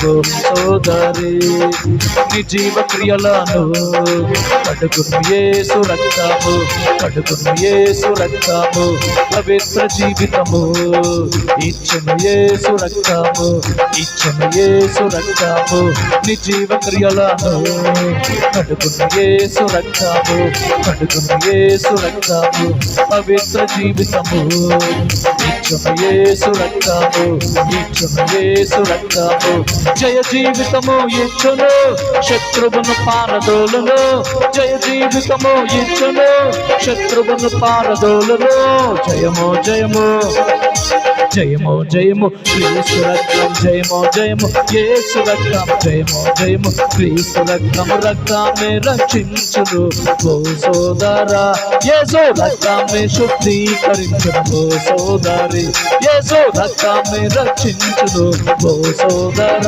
ఓ సోదరి, నీ జీవ క్రియలను కడుగును యేసు రక్తము, కడుగును యేసు రక్తము, పవిత్ర జీవితము ఇచ్చును యేసు రక్తము, ఇచ్చును యేసు రక్తము, నీ జీవ క్రియలను కడుగును యేసు రక్తము, కడుగును యేసు రక్తము, పవిత్ర జీవితము ఇచ్చును యేసు రక్తము, ఇచ్చును యేసు రక్తము, జయ జీవితము ఇచ్చును, శత్రువును పారదోలును, జయ జీవితము ఇచ్చును, శత్రువును పారదోలును, జయము జయము జయము జయము క్రీస్తు రక్తం, జయము జయము యేసు రక్తం, జయము జయము క్రీస్తు రక్తం, రక్తాన్ని రక్షించును ఓ సోదరా, యేసు రక్తాన్ని శుద్ధీకరించును ఓ సోదరి, యేసు రక్తాన్ని రక్షించును ఓ సోదరా.